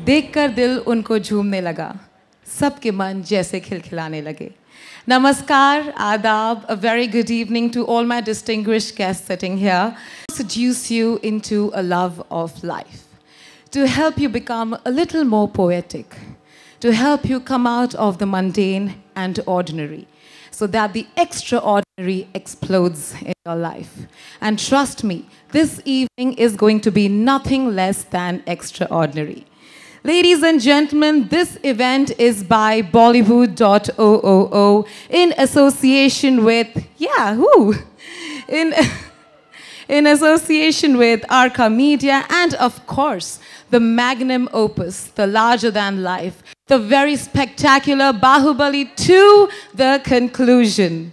देखकर दिल उनको झूमने लगा, सबके मन जैसे खिलखिलाने लगे. Namaskar, Adab, a very good evening to all my distinguished guests sitting here. Seduce you into a love of life, to help you become a little more poetic, to help you come out of the mundane and ordinary, so that the extraordinary explodes in your life. And trust me, this evening is going to be nothing less than extraordinary. Ladies and gentlemen, this event is by Bollywood.OOO in association with, in association with Arca Media and, of course, the magnum opus, the larger-than-life, the very spectacular Baahubali 2, the conclusion.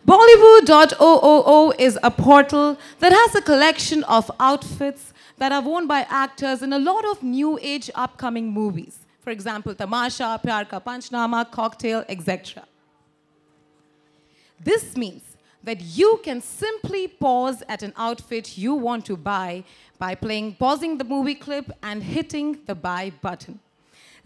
Bollywood.OOO is a portal that has a collection of outfits that are worn by actors in a lot of new-age upcoming movies. For example, Tamasha, Pyar Ka Panchnama, Cocktail, etc. This means that you can simply pause at an outfit you want to buy by pausing the movie clip and hitting the buy button.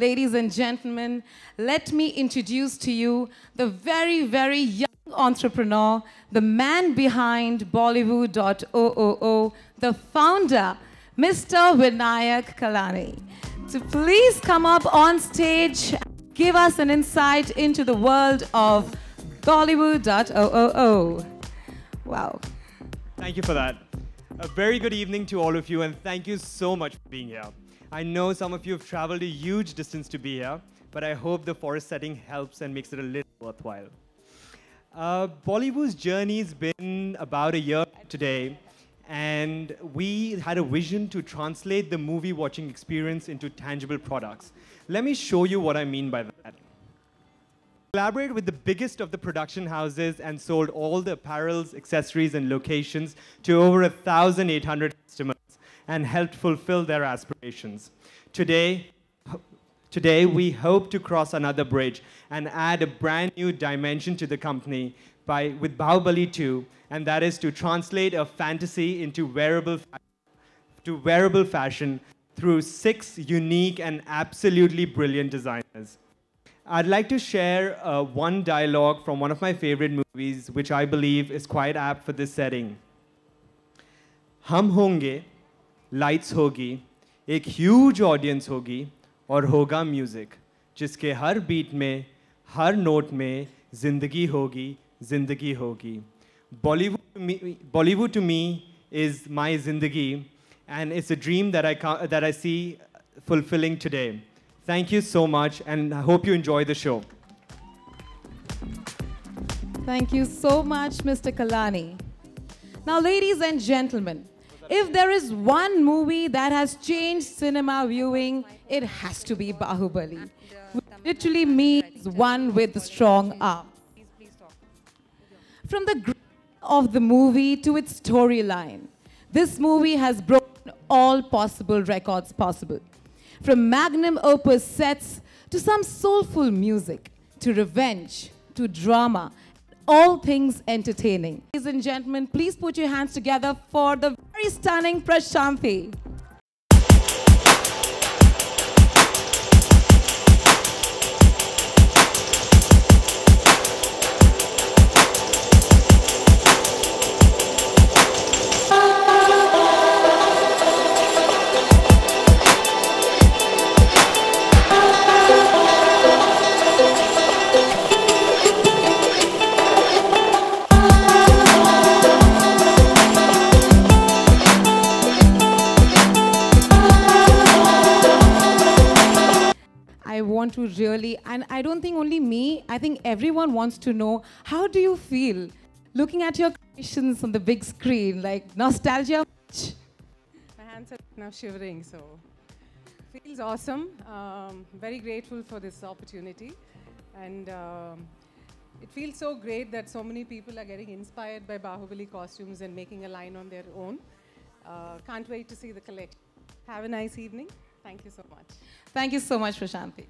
Ladies and gentlemen, let me introduce to you the very, very young entrepreneur, the man behind Bollywood.OOO, the founder, Mr. Vinayak Kalani. So please come up on stage and give us an insight into the world of Bollywood.OOO. Wow. Thank you for that. A very good evening to all of you, and thank you so much for being here. I know some of you have traveled a huge distance to be here, but I hope the forest setting helps and makes it a little worthwhile. Bollywood's journey has been about a year today, and we had a vision to translate the movie watching experience into tangible products. Let me show you what I mean by that. Collaborated with the biggest of the production houses and sold all the apparels, accessories, and locations to over 1,800 customers and helped fulfill their aspirations. Today, we hope to cross another bridge and add a brand new dimension to the company with Baahubali 2, and that is to translate a fantasy into wearable fashion through 6 unique and absolutely brilliant designers. I'd like to share one dialogue from one of my favorite movies, which I believe is quite apt for this setting. Hum honge, lights hogi, ek huge audience hogi, aur hoga music, jiske har beat mein, har note mein, zindagi hogi, zindagi hogi. Bollywood to me is my zindagi, and it's a dream that I see fulfilling today. Thank you so much, and I hope you enjoy the show. Thank you so much, Mr. Kalani. Now, ladies and gentlemen, if there is one movie that has changed cinema viewing, it has to be Baahubali, which literally means one with a strong arm. From the growth of the movie to its storyline, this movie has broken all possible records possible. From magnum opus sets to some soulful music, to revenge, to drama, all things entertaining. Ladies and gentlemen, please put your hands together for the very stunning Prashanthi. I want to really, and I don't think only me, I think everyone wants to know, how do you feel looking at your creations on the big screen? Like nostalgia? My hands are now shivering, so feels awesome. Very grateful for this opportunity, and it feels so great that so many people are getting inspired by Baahubali costumes and making a line on their own. Can't wait to see the collection. Have a nice evening. Thank you so much. Thank you so much, Prashanthi.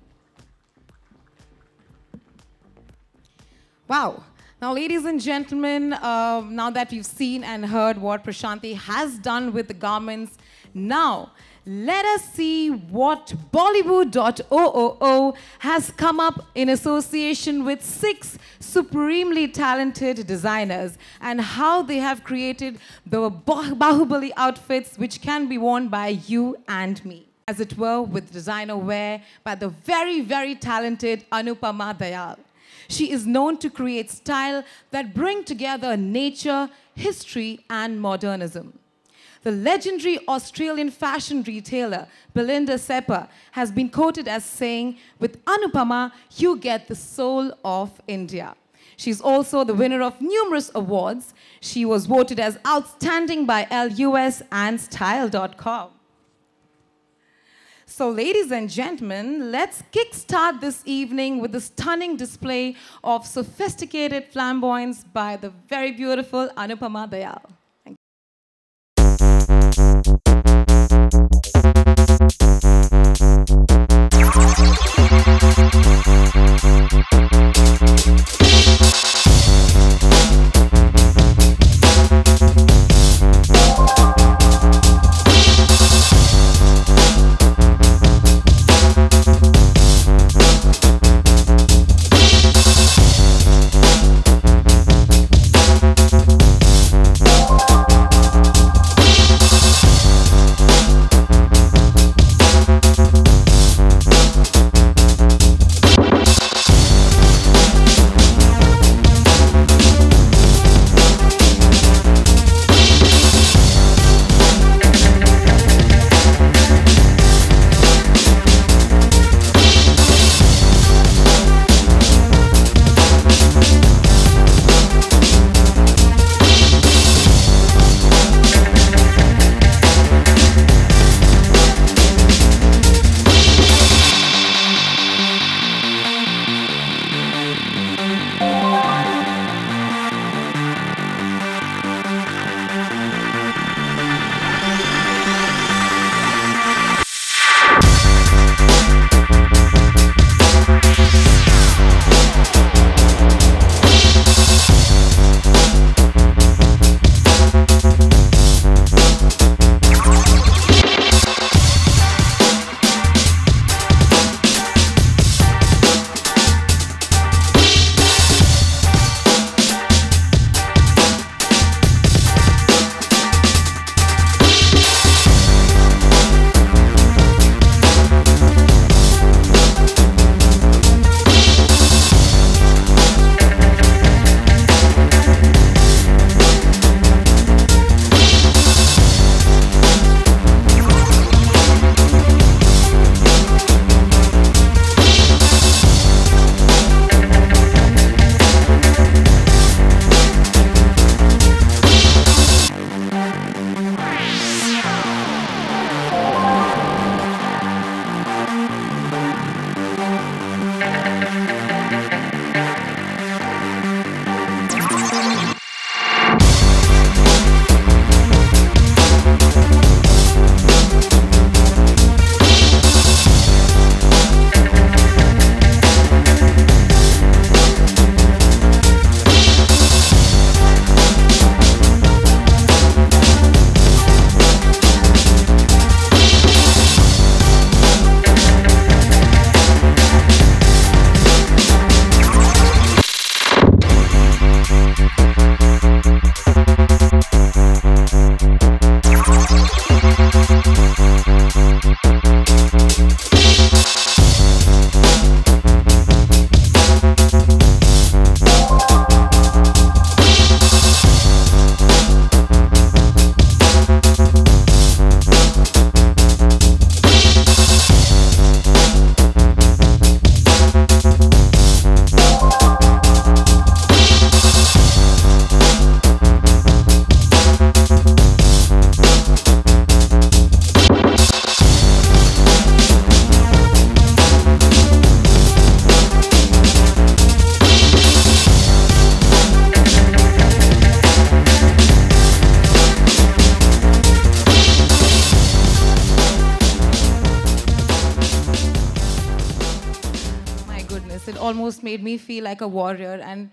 Wow. Now, ladies and gentlemen, now that we've seen and heard what Prashanthi has done with the garments, now let us see what Bollywood.oo has come up in association with 6 supremely talented designers and how they have created the Baahubali outfits which can be worn by you and me. As it were, with designer wear by the very, very talented Tamannaah Bhatia. She is known to create style that bring together nature, history, and modernism. The legendary Australian fashion retailer Belinda Sepper has been quoted as saying, "With Anupama, you get the soul of India." She's also the winner of numerous awards. She was voted as outstanding by LUS and Style.com. So, ladies and gentlemen, let's kickstart this evening with a stunning display of sophisticated flamboyance by the very beautiful Tamannaah Bhatia. Thank you. almost made me feel like a warrior, and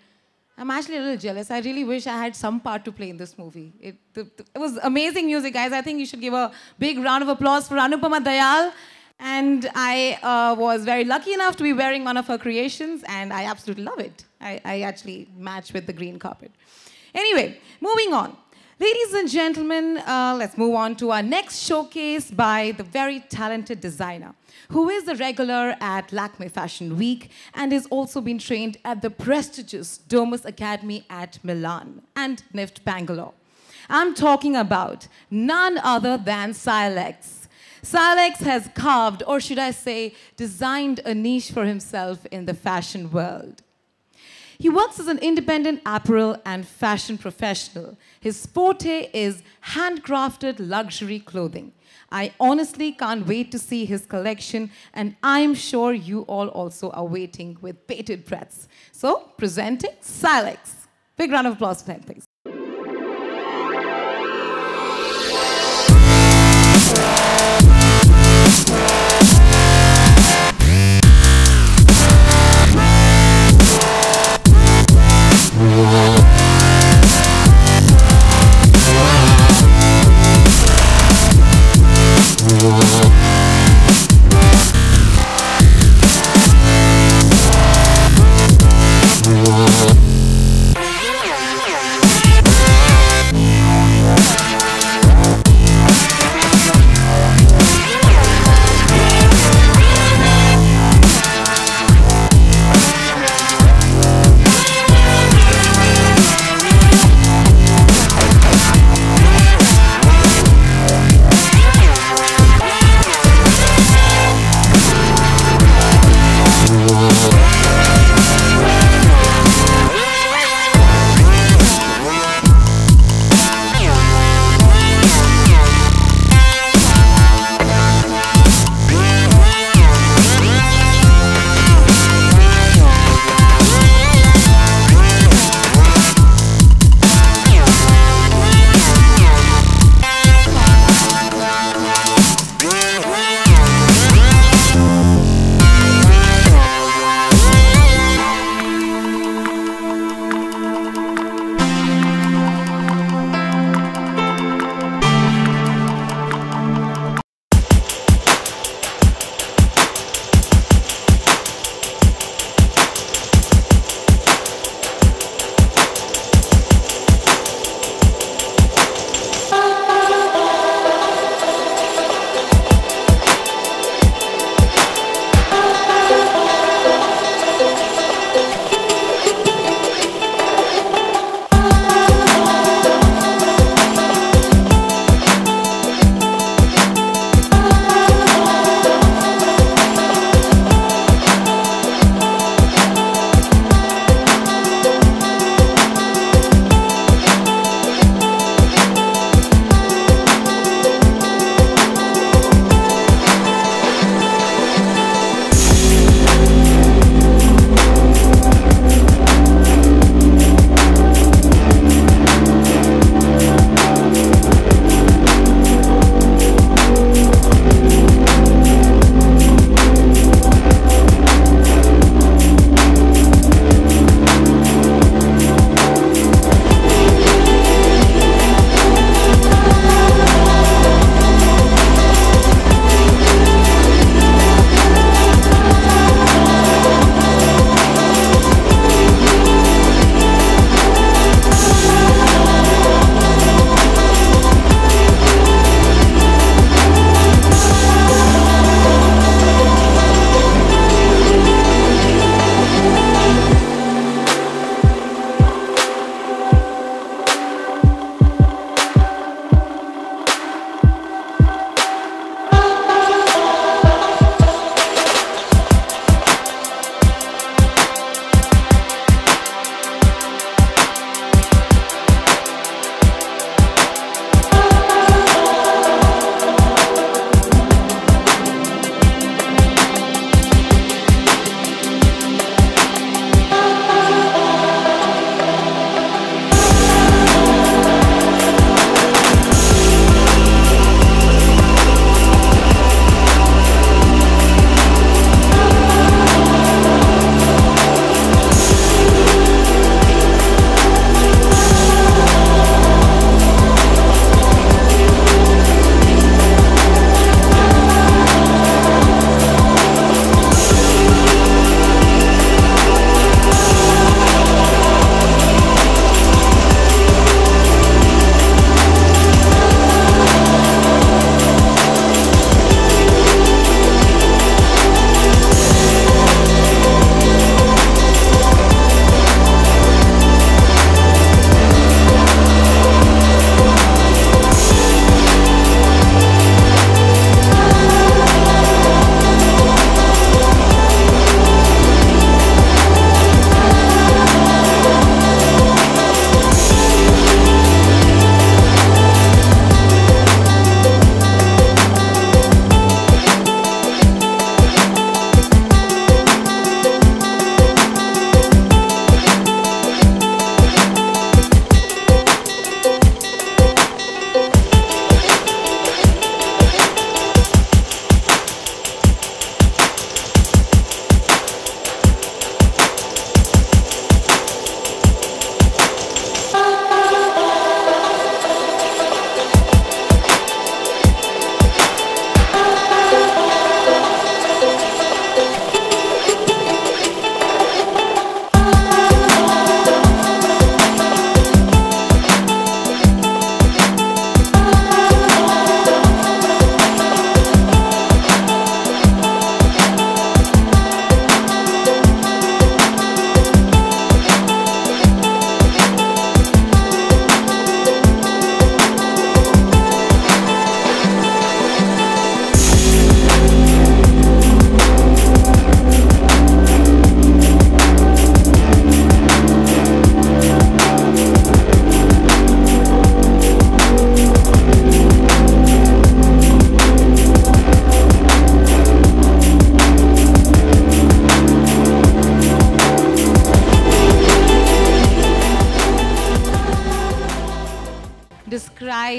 I'm actually a little jealous. I really wish I had some part to play in this movie. It was amazing music, guys. I think you should give a big round of applause for Anupama Dayal. And I was very lucky enough to be wearing one of her creations, and I absolutely love it. I actually match with the green carpet. Anyway, moving on. Ladies and gentlemen, let's move on to our next showcase by the very talented designer, who is a regular at Lakme Fashion Week and has also been trained at the prestigious Domus Academy at Milan and NIFT Bangalore. I'm talking about none other than Silex. Silex has carved, or should I say, designed a niche for himself in the fashion world. He works as an independent apparel and fashion professional. His forte is handcrafted luxury clothing. I honestly can't wait to see his collection, and I'm sure you all also are waiting with bated breaths. So, presenting Silex. Big round of applause for him, please.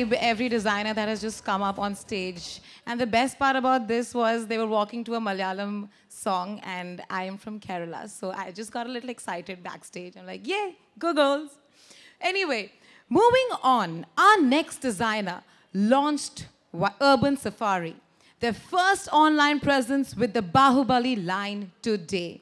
vibe every designer that has just come up on stage. And the best part about this was they were walking to a Malayalam song, and I am from Kerala. So I just got a little excited backstage. I'm like, yay, go girls. Anyway, moving on, our next designer launched Urban Safari, their first online presence with the Baahubali line today.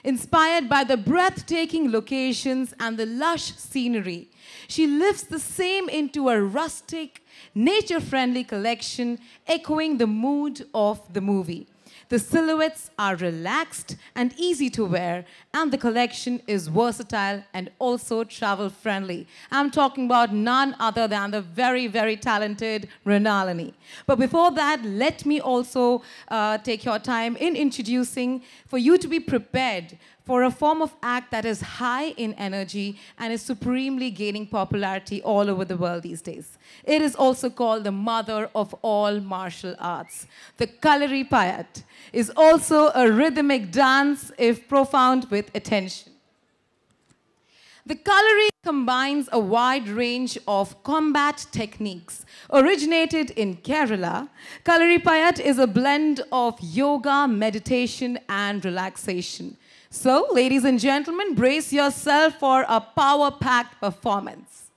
Inspired by the breathtaking locations and the lush scenery, she lifts the same into a rustic, nature-friendly collection, echoing the mood of the movie. The silhouettes are relaxed and easy to wear, and the collection is versatile and also travel-friendly. I'm talking about none other than the very, very talented Renalini. But before that, let me also take your time in introducing for you to be prepared for a form of act that is high in energy and is supremely gaining popularity all over the world these days. It is also called the mother of all martial arts. The Kalari Payat is also a rhythmic dance, if profound with attention. The Kalari combines a wide range of combat techniques. Originated in Kerala, Kalari Payat is a blend of yoga, meditation, and relaxation. So, ladies and gentlemen, brace yourself for a power-packed performance.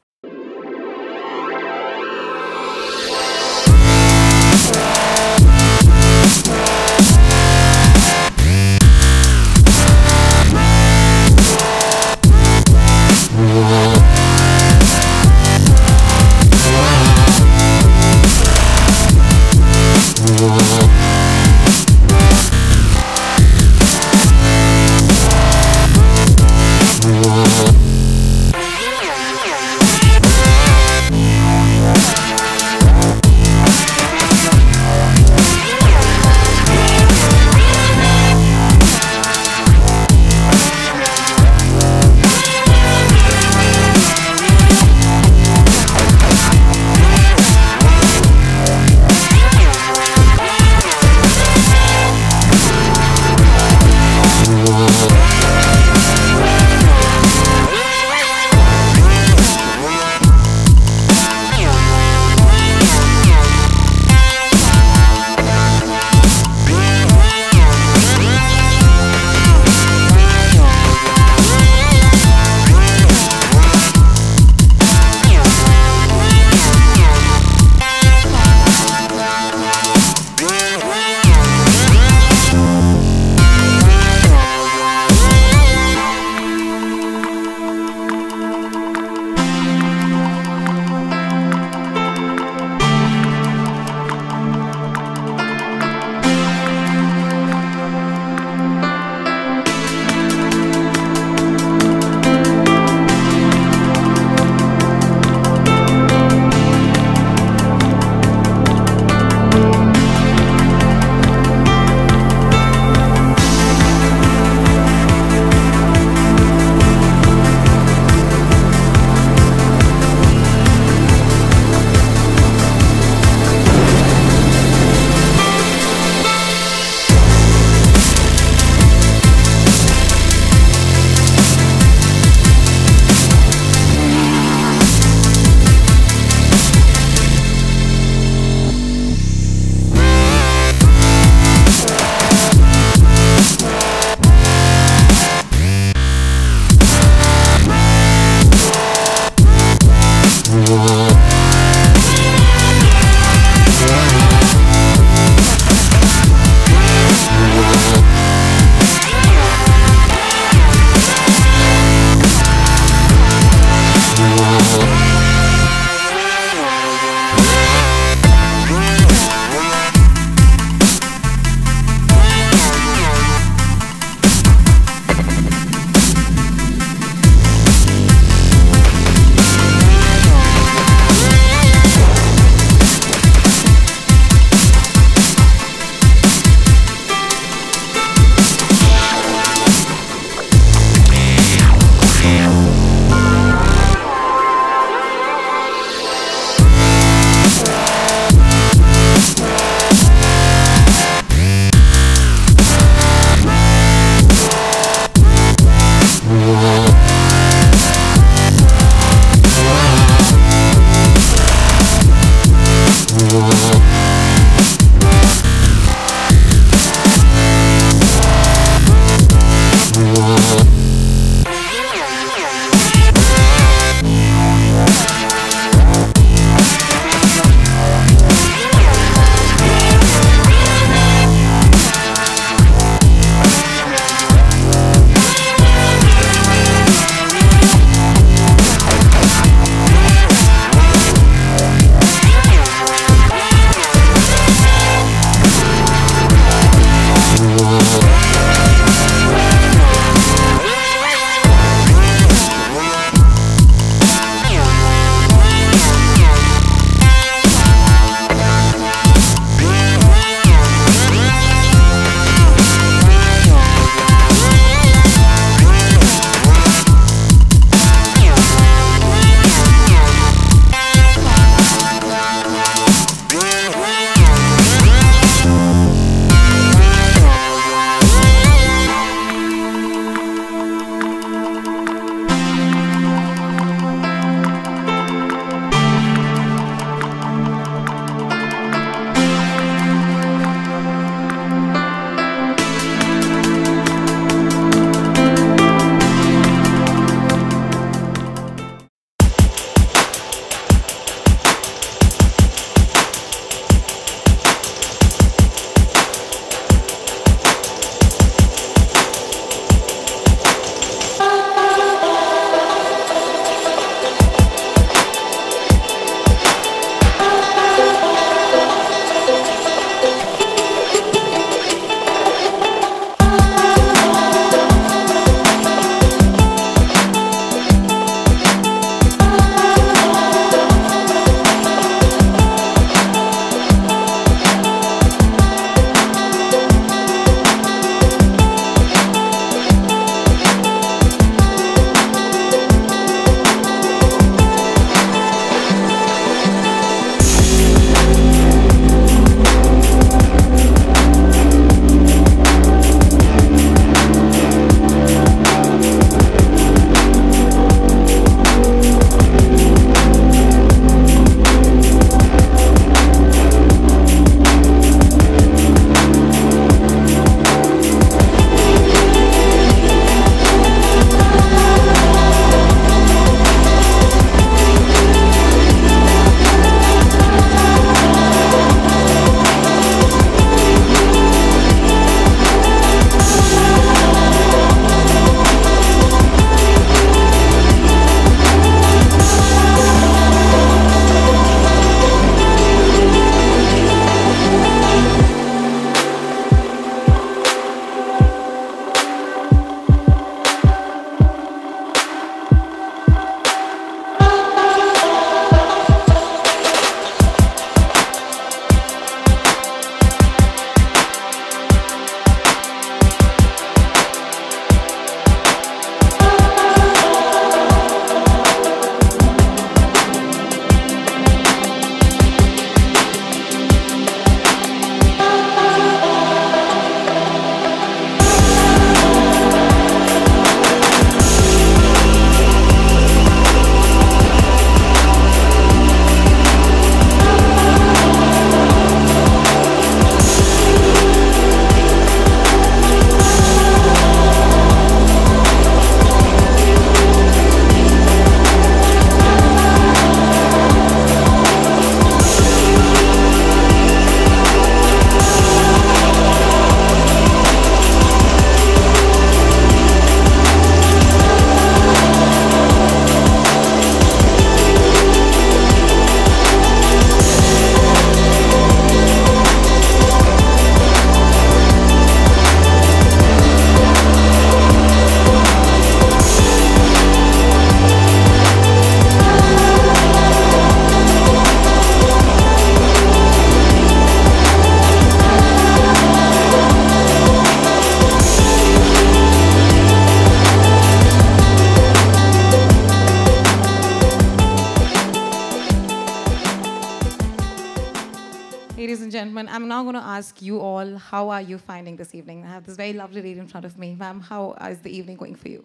Ladies and gentlemen, I'm now going to ask you all, how are you finding this evening? I have this very lovely lady in front of me. Ma'am, how is the evening going for you?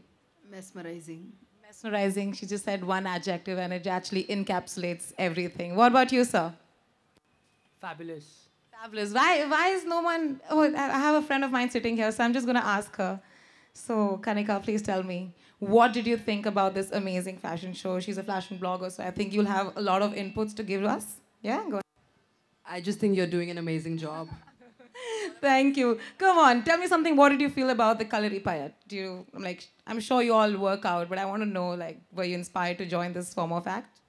Mesmerizing. Mesmerizing. She just said one adjective and it actually encapsulates everything. What about you, sir? Fabulous. Fabulous. Why is no one... Oh, I have a friend of mine sitting here, so I'm just going to ask her. So, Kanika, please tell me, what did you think about this amazing fashion show? She's a fashion blogger, so I think you'll have a lot of inputs to give us. Yeah, go ahead. I just think you're doing an amazing job. Thank you. Come on, tell me something. What did you feel about the Kalari Payat? I'm sure you all work out, but I want to know, were you inspired to join this form of act?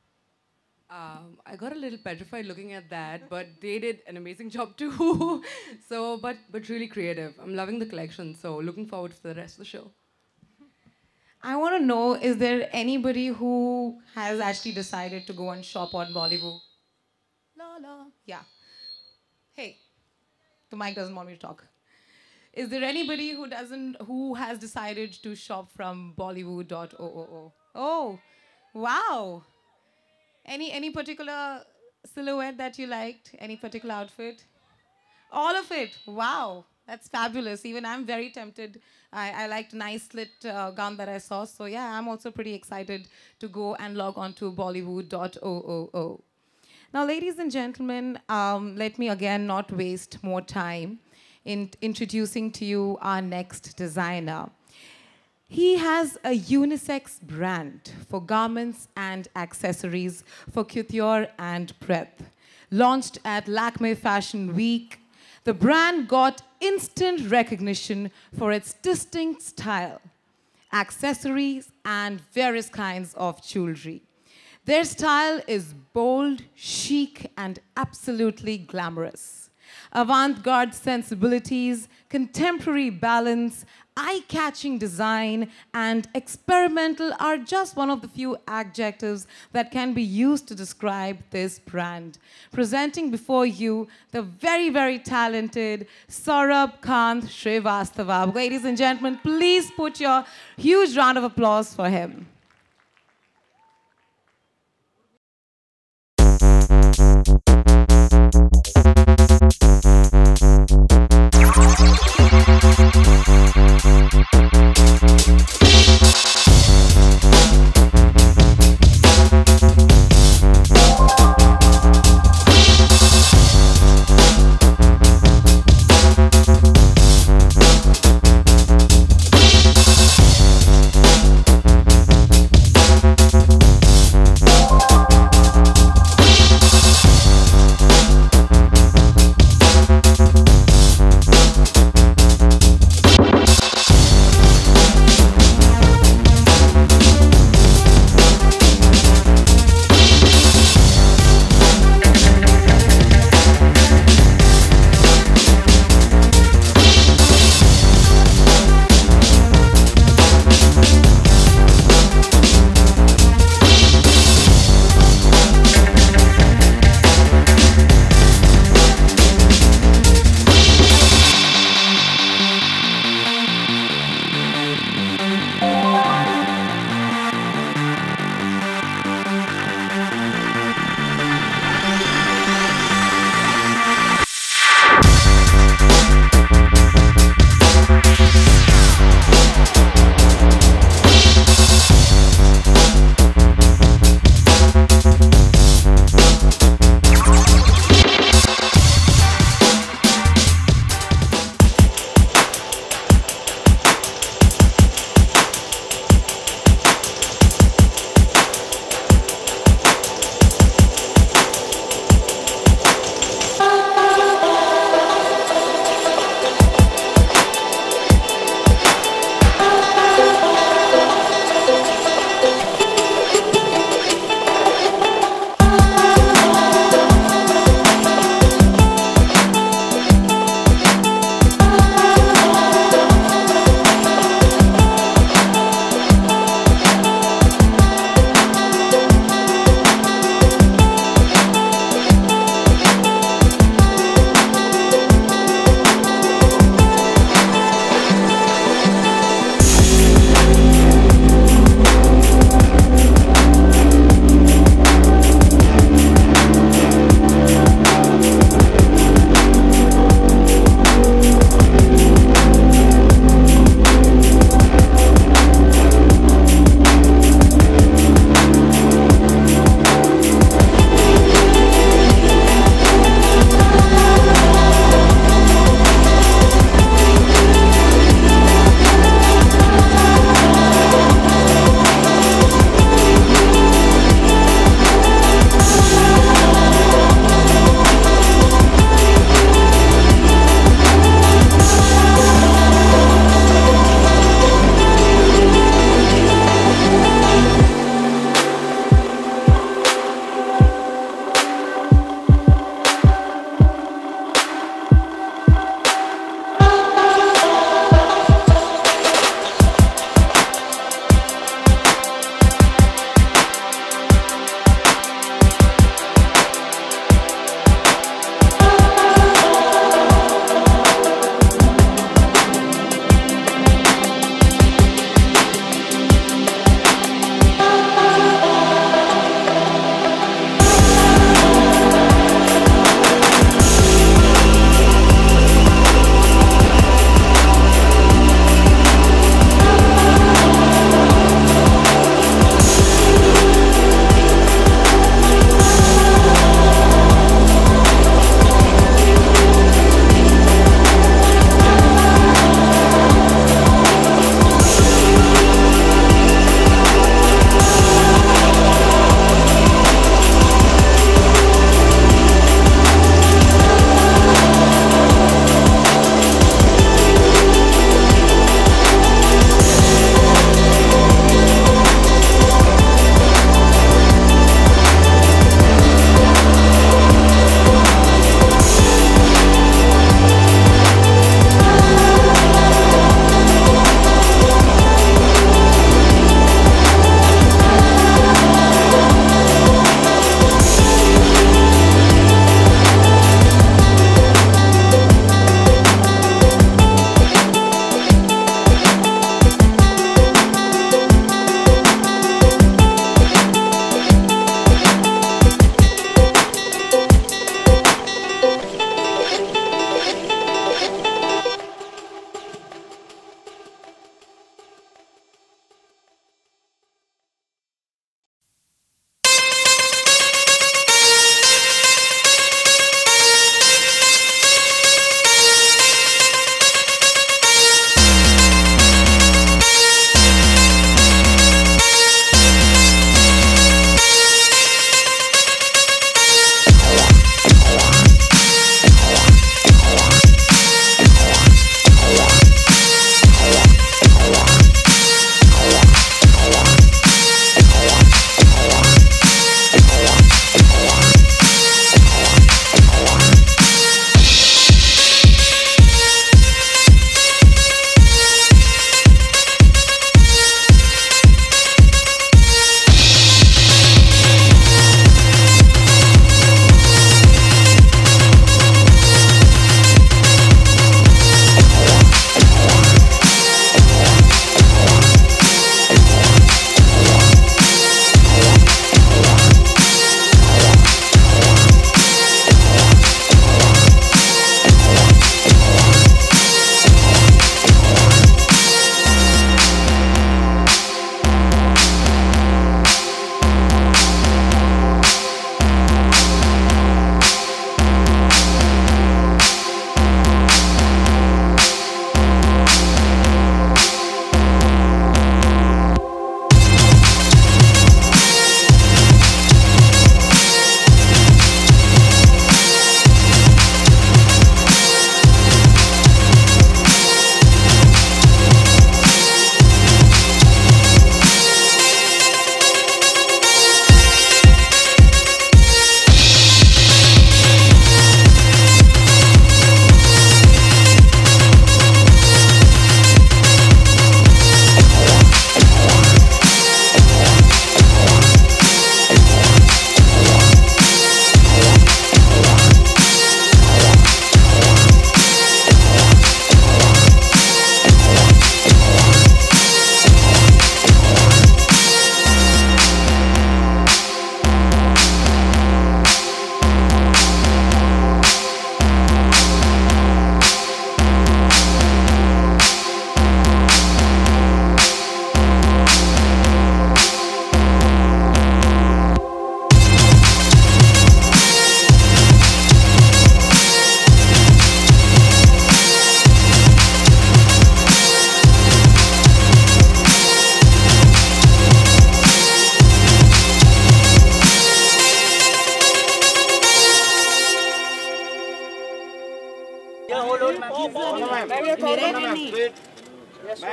I got a little petrified looking at that, but they did an amazing job too. So, but really creative. I'm loving the collection, so looking forward to the rest of the show. I want to know, is there anybody who has actually decided to go and shop on Bollywood? La la. Yeah. Hey, the mic doesn't want me to talk. Is there anybody who has decided to shop from Bollywood.oo? Oh, wow. Any particular silhouette that you liked? Any particular outfit? All of it. Wow. That's fabulous. Even I'm very tempted. I liked a nice slit gown that I saw. So yeah, I'm also pretty excited to go and log on to Bollywood.oo. Now, ladies and gentlemen, let me again not waste more time in introducing to you our next designer. He has a unisex brand for garments and accessories for couture and breadth. Launched at Lakme Fashion Week, the brand got instant recognition for its distinct style, accessories, and various kinds of jewelry. Their style is bold, chic, and absolutely glamorous. Avant-garde sensibilities, contemporary balance, eye-catching design, and experimental are just one of the few adjectives that can be used to describe this brand. Presenting before you the very, very talented Saurabh Kant Srivastava. Ladies and gentlemen, please put your huge round of applause for him.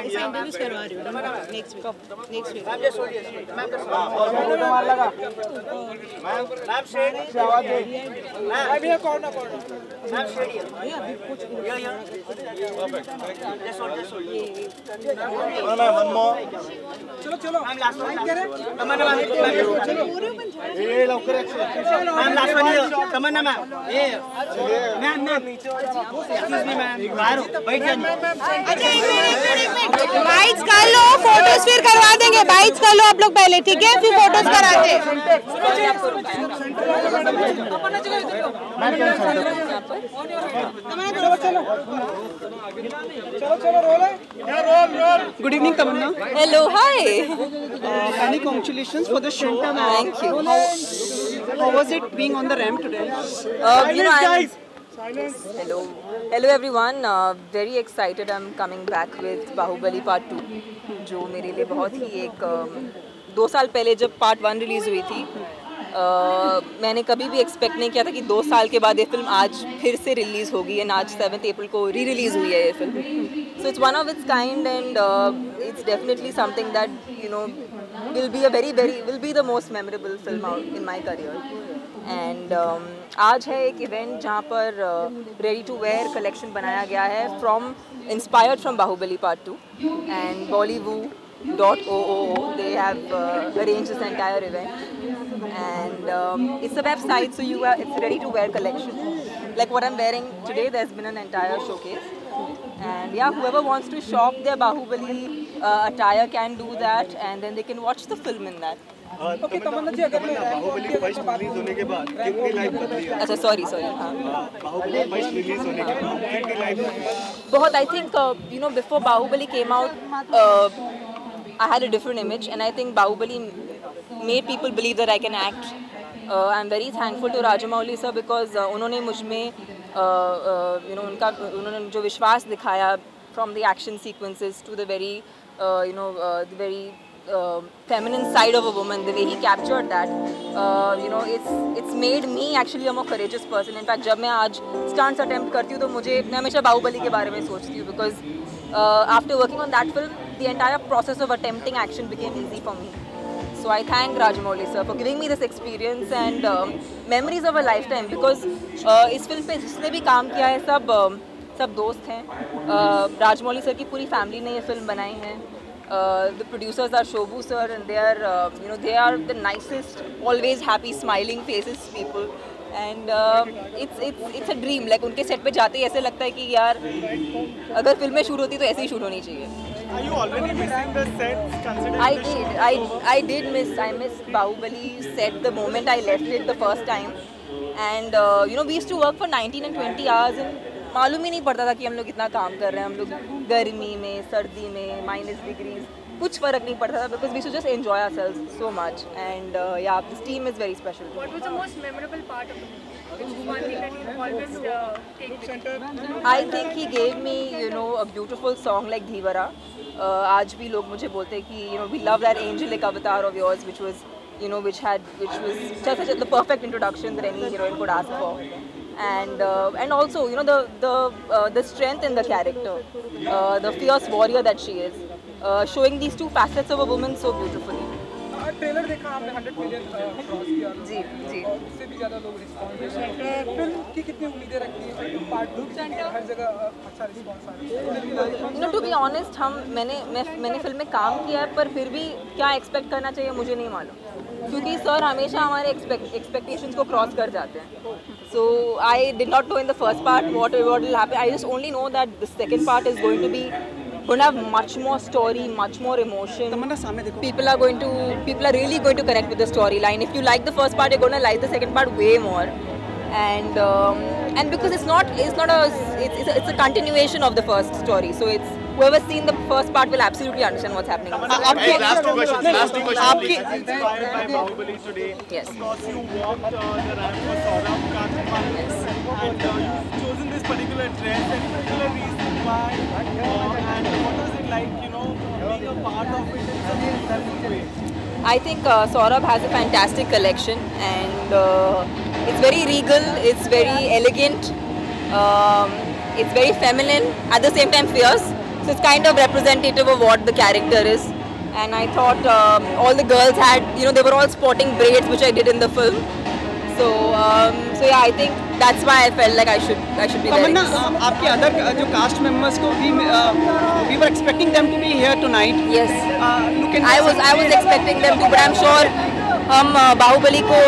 Introduce करवा रही हूँ next week ma'am just hold ma'am मार लगा ma'am shade आवाज दे ma'am ये corner ma'am shade ये perfect just hold ma'am one more चलो ma'am last one Tamanna ma'am ये लवकर ma'am last one Tamanna ma'am ये मैम एक्सक्यूज मी मैम बाहर बैठ जाइए बाइट्स कर लो, फोटोज फिर करवा देंगे। बाइट्स कर लो आप लोग पहले, ठीक है, फिर फोटोज कराते हैं। Good evening, Tamannaah. Hello, hi. Many congratulations for the show. Thank you. How was it being on the ramp today? Hello everyone. Very excited. I'm coming back with Baahubali Part 2, जो मेरे लिए बहुत ही एक 2 साल पहले जब Part 1 रिलीज़ हुई थी, मैंने कभी भी एक्सपेक्ट नहीं किया था कि 2 साल के बाद ये फिल्म आज फिर से रिलीज़ होगी एंड आज 7 अप्रैल को री-रिलीज़ हुई है ये film. So it's one of its kind and it's definitely something that will be the most memorable film in my career. And आज है एक इवेंट जहाँ पर रेडी टू वेयर कलेक्शन बनाया गया है inspired from Baahubali Part 2 and Bollywood.oo. They have arranged this entire event and it's a website, so it's ready to wear collection. Like what I'm wearing today, there's been an entire showcase. And yeah, whoever wants to shop their Baahubali attire can do that, and then they can watch the film in that. Okay, Tamannaah ji, अगर मैं Baahubali first release होने के बाद कितनी life बदली है? अच्छा, sorry हाँ. बाहुबली फर्स्ट रिलीज होने के बाद कितनी लाइफ बदली? बहुत, I think before Baahubali came out, I had a different image, and I think Baahubali made people believe that I can act. I'm very thankful to Rajamouli sir because उन्होंने मुझ में उन्होंने जो विश्वास दिखाया from the action sequences to the very the very feminine side of a woman, the way he captured that, it's made me actually a more courageous person. In fact, जब मैं आज stunts attempt करती हूँ तो मैं हमेशा बाहुबली के बारे में सोचती हूँ because after working on that film, the entire process of attempting action became easy for me. So I thank Rajamouli sir for giving me this experience and memories of a lifetime because इस film पे जिसने भी काम किया है सब दोस्त हैं. राजमौली सर की पूरी फैमिली ने ये फिल्म बनाई है. The producers are Shobhu sir and they are the nicest, always happy, smiling faces people. And it's a dream. Like उनके सेट पे जाते ही ऐसे लगता है कि यार अगर फिल्में शूट होती तो ऐसे ही शूट होनी चाहिए. Are you already missing the sets? I missed Bahubali set the moment I left it the first time. And we used to work for 19 and 20 hours and मालूम ही नहीं पड़ता था कि हम लोग इतना काम कर रहे हैं. हम लोग गर्मी में, सर्दी में, -degrees, कुछ फ़र्क नहीं पड़ता था because we should just enjoy ourselves so much. And yeah, this team is very special. What was the most memorable part of the movie? Which is one thing that you always take center? I think he gave me, a beautiful song like Dhivara. आज भी लोग मुझे बोलते हैं कि we love that angelic avatar of yours, which was just the perfect introduction that any heroine could ask for. And also the strength in the character, the fierce warrior that she is, showing these two facets of a woman so beautifully. Trailer देखा आपने 100 million cross किया जी और उससे भी ज़्यादा लोग response दे रहे हैं. फिल्म की कितनी उम्मीदें रखती हैं? पार्ट 2 हर जगह अच्छा रिस्पॉन्स आ रहा है. टू बी ऑनेस्ट मैंने फिल्म में काम किया है पर फिर भी क्या एक्सपेक्ट करना चाहिए मुझे नहीं मालूम क्योंकि सर हमेशा हमारे एक्सपेक्टेशंस को क्रॉस कर जाते हैं. So I did not know in the first part what will happen. I just only know that the second part is going to have much more story, much more emotion. People are really going to connect with the storyline. If you like the first part, you're going to like the second part way more. And because it's a continuation of the first story. So it's whoever's seen the first part will absolutely understand what's happening. Last two questions. Inspired by Bahubali today. Yes. Of course, you walked the ramp for Saurabh Khan. Yes. And you've chosen this particular dress. Any particular reason why? And what was it like, being a part of it in such a beautiful way? I think Saurabh has a fantastic collection and it's very regal, it's very elegant. It's very feminine, at the same time fierce. So it's kind of representative of what the character is. And I thought all the girls had, they were all sporting braids, which I did in the film. So, so yeah, I think that's why I felt like I should be there. Tamannaah, आपके other जो cast members को we were expecting them to be here tonight. Yes. I was expecting them to, but I'm sure हम बाहुबली को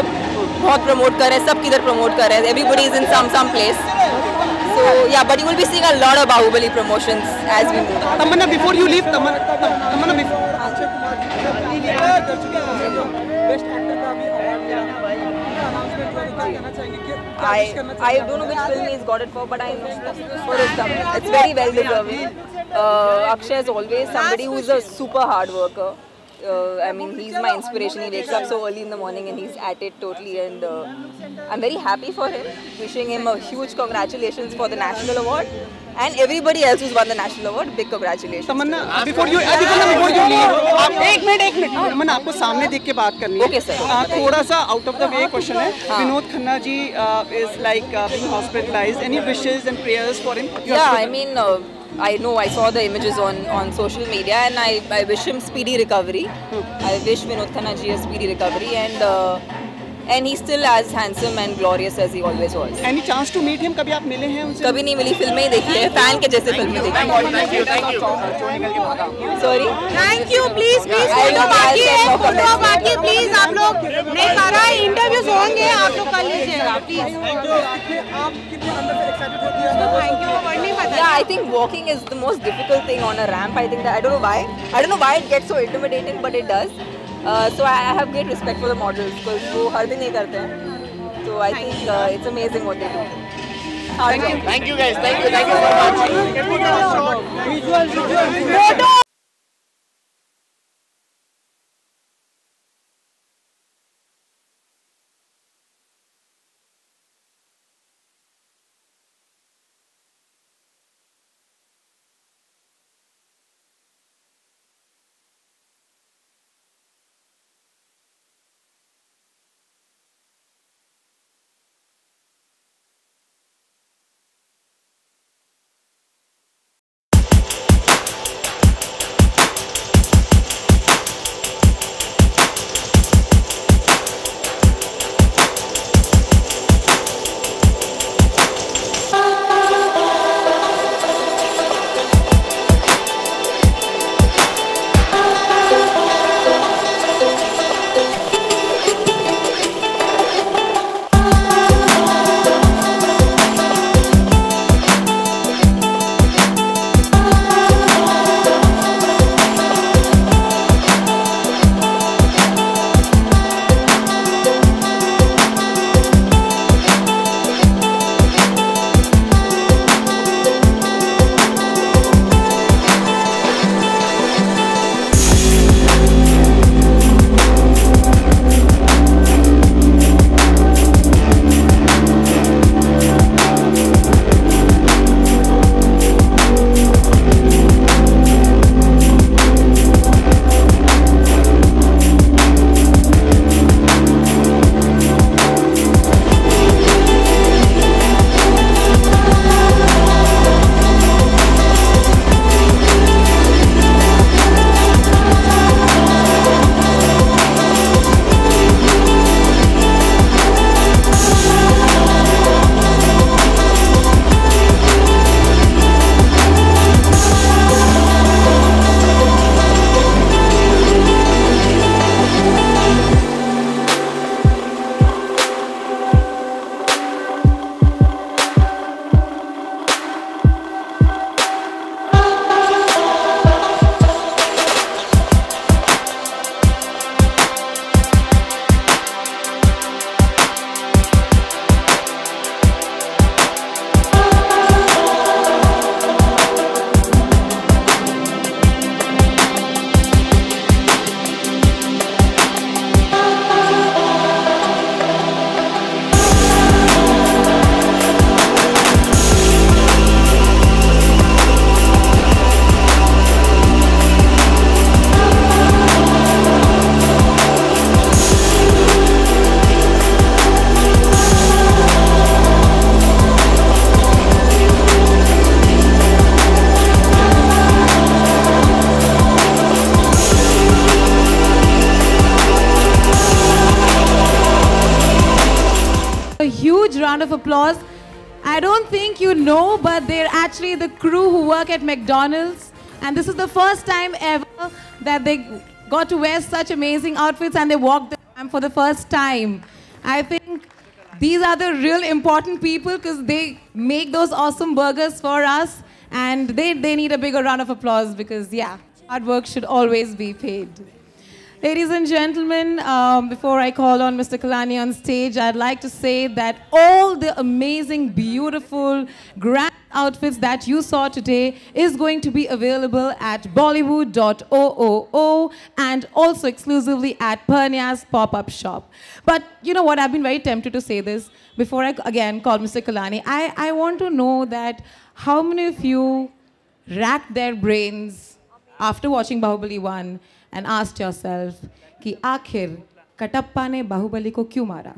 बहुत promote कर रहे हैं, सब किधर promote कर रहे हैं. Everybody is in some place. So yeah, but you will be seeing a lot of Baahubali promotions as we move. Tamannaah, before you leave, Tamannaah, before. Best actor का भी अवार्ड मिला अनाउंसमेंट हुआ, क्या कहना चाहेंगे कि I don't know which film he's got it for, but I know for it's very well deserving. Akshay is always somebody who is a super hard worker. I mean, he's my inspiration. He wakes up so early in the morning and he's at it totally, and I'm very happy for him. Wishing him a huge congratulations for the national award, and everybody else who's won the national award, big congratulations. Tamannaah, before you leave, एक minute, Tamannaah, आपको सामने देख के बात करनी है. Okay, sir. थोड़ा सा out of the way question है. Vinod Khanna ji is like being hospitalized. Any wishes and prayers for him? Yeah, I mean, I know I saw the images on social media, and I wish him speedy recovery. I wish Vinod Khanna ji a speedy recovery, and he's still as handsome and glorious as he always was. Any chance to meet him? कभी आप मिले हैं उनसे? कभी नहीं मिली, फिल्में ही देखी है, फैन के जैसे फिल्में देखी है. Sorry. Thank you. Please photo बाकी प्लीज. आप लोग नहीं कर रहा है, इंटरव्यूज होंगे, आप लोग कर लीजिएगा प्लीज. आप कितने अंदर से एक्साइटेड होती है? Thank you. वर्ड नहीं पता. Yeah, I think walking is the most difficult thing on a ramp. I think that I don't know why it gets so intimidating, but it does. So I have great respect for the models because वो हर दिन ये करते हैं. So I think it's amazing what they do. Thank you guys. Thank you so much. round of applause. I don't think you know, but they're actually the crew who work at McDonald's. And this is the first time ever that they got to wear such amazing outfits and they walked the ramp for the first time. I think these are the real important people because they make those awesome burgers for us. And they need a bigger round of applause because, yeah, hard work should always be paid. Ladies and gentlemen, before I call on Mr. Kalani on stage, I'd like to say that all the amazing, beautiful, grand outfits that you saw today is going to be available at bollywood.oo and also exclusively at Tamannaah's pop-up shop. But you know what, I've been very tempted to say this before I again call Mr. Kalani. I want to know that how many of you racked their brains after watching Baahubali 1 and asked yourself, कि आखिर कटप्पा ने बाहुबली को क्यों मारा?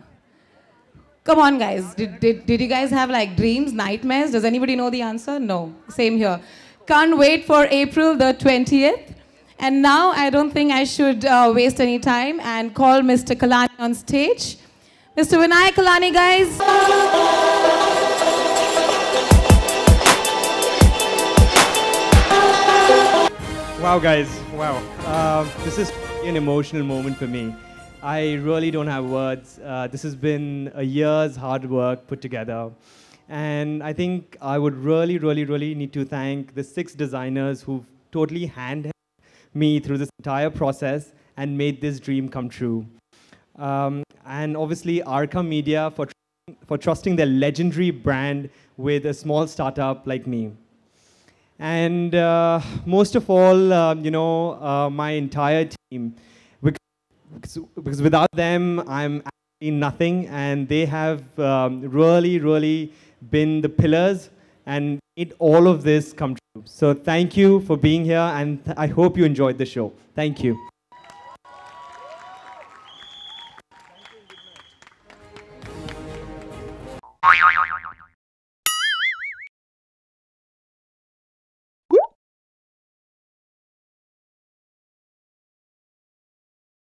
Come on, guys. Did you guys have like dreams, nightmares? Does anybody know the answer? No. Same here. Can't wait for April the 20th. And now I don't think I should waste any time and call Mr. Kalani on stage. Mr. Vinay Kalani, guys. Wow, guys, wow. This is an emotional moment for me. I really don't have words. This has been a year's hard work put together. And I think I would really need to thank the 6 designers who've totally handheld me through this entire process and made this dream come true. And obviously, Arca Media for trusting their legendary brand with a small startup like me. And most of all, my entire team, because without them, I'm actually nothing, and they have really been the pillars and made all of this come true. So thank you for being here, and I hope you enjoyed the show. Thank you.